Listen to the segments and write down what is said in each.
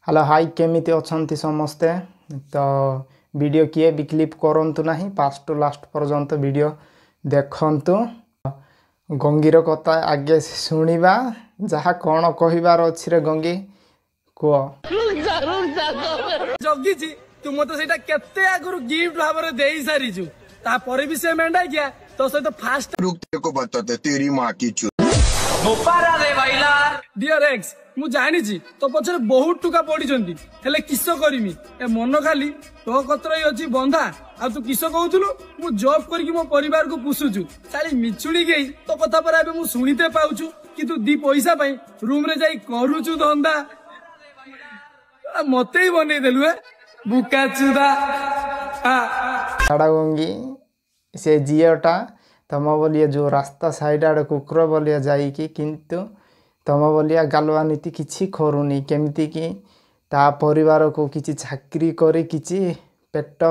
Hello hi केमिति अछंती समस्ते तो वीडियो किए भी क्लिप करंतु नहीं फास्ट टू लास्ट पर्यंत वीडियो देखंतु गंगीर कथा आगे शुणिबा जहा कौन कहिबार अछि रे गंगी को जगी जी तुम तो सेटा केते आगुरु गिफ्ट भाबरे देई सारी छु ता परे भी से मेंढा गया तो सहित फास्ट रुक तेरे को बताते तेरी मां की चू गोपारा दे भाईला डियर एक्स मु जानि छी तो पछरे बहुत टुका पड़ी जंती हेले किसो करिमी ए मन खाली तो कतरई अछि बंधा आ तू किसो कहउथुलु मु जॉब करके मो परिवार को पुसुछु साली मिछुड़ी गई तो कथा पर आबे मु सुनिते पाउछु कि तू दी पैसा पई रूम रे जाई करूछु धंदा मते ही बने देलु है बुका चुदा साड़ा गंगी से जियोटा तम बोलिए जो रास्ता साइड आड़े कुकुर बोलिए जाइकी किंतु तम बोलिया गालुआ नीति किछि करूनी केमती कि ता परिवार को किछि चाकरी करे किछि पेट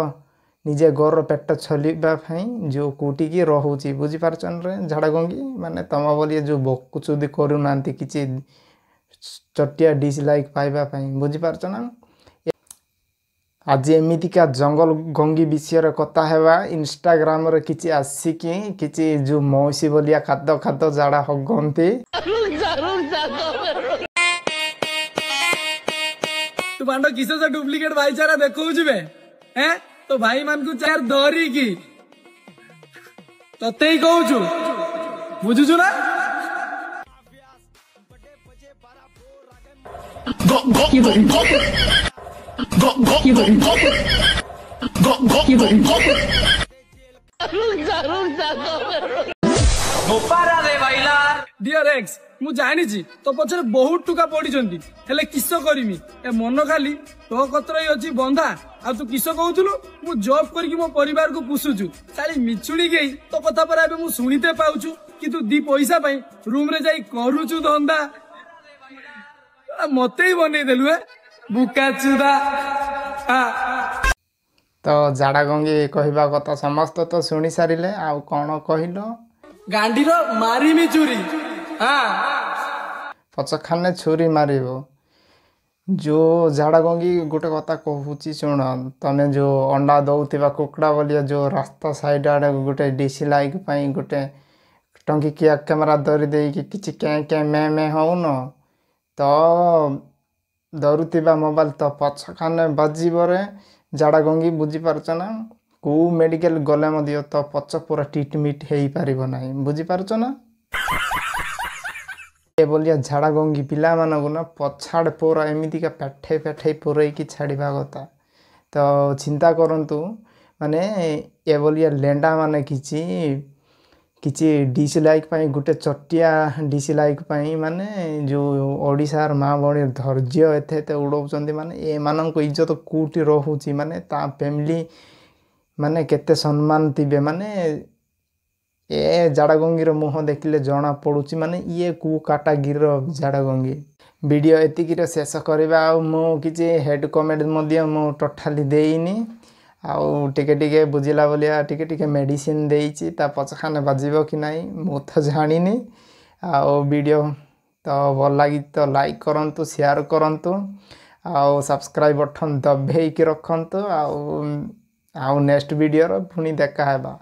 निजे घर पेट छलिबा फाई जो कोटी की रहउची बुझी पारचन रे झाड़ा गंगी माने तम बोलिए जो बकुचुदी करू नांती किछि चटिया डिसलाइक पाइबा फाई बुझी पारचन आज एमितिका जंगल गंगी विषय कथा हेबा इंस्टाग्राम रे किछि आसीकी किछि जो मौसी बोलिया खाद्य खाद्य जाड़ा हगंती तू बांडो किसे से डुप्लीकेट भाईचारा देखौ जिबे हैं तो भाई मान को चार धरी की तते ही कहू छु बुझु छु ना गोपारा दे भाईला डियर एक्स मु जानि छी तो पछरे बहुत टुका पड़ी जंती हेले किसो करिमी ए मन खाली तो कतरई अछि बंधा आ तू किसो कहउथुलु मु जॉब करके मो परिवार को पुसुछु साली मिछुड़ी गई तो कथा पर आबे मु सुनिते पाउछु कि तू दी पैसा पई रूम रे जाई करूछु धंदा मते ही बने देलु है बुका चुदा तो झाड़ा गंगी कहवा कथा समस्त तो शुणी सारे आउ कौन कहल गांडीर मारिमी चुरी पचखाने छुरी मारिब जो झाड़ा गंगी गोटे कथा कहूँ शुण तमें जो अंडा दौथिबा कुकड़ा बोलिया जो रास्ता साइड आड़े गोटे डिसी लाइक गोटे टंकिकिया कैमेरा धरी देकी किछि क्या मे मे हौन तो धरुथिबा मोबाइल तो पछखाने बाजिबरे झाड़ा गंगी बुझी पारछ ना को मेडिकल गले मदियो तो पछ पूरा ट्रीटमेंट हेई पारिबो नाही बुझी पारछ ना ए बोलिया झाड़ा गंगी पिला मानगु ना पछाड़ पूरा एमिति का पेठे पेठे पुरई की छाड़ीबा कथा तो चिंता करंतु माने ए बोलिया लेंडा माने किछि किछि डिसलाइक पाई गुटे चटिया डिसलाइक पाई माने जो ओडिसार माँ बणी धैर्य एते एते उड़ौचंदी माने ए मानक इज्जत कोटी रहउची माने ता फैमिली माने केते सम्मान थिबे माने ए झाड़ा गंगीर मुह देखिले जना पड़ुची माने ये कु काटागिर झाड़ा गंगी वीडियो एतिकिरे शेष करबा आ मो किछि हेड कमेंट मध्य मो टोटाली देइनी आउ टिके टिके बुझिला बोलिया टिके टिके मेडिसिन देइची ता पछखाने बाजिबो कि नाही मु तो जानिनी आउ वीडियो तो भल लागी तो लाइक करंतु शेयर करंतु आउ सब्सक्राइब बटन दबेई के रखंतु आउ नेक्स्ट वीडियो रो पुनी देखा हेबा।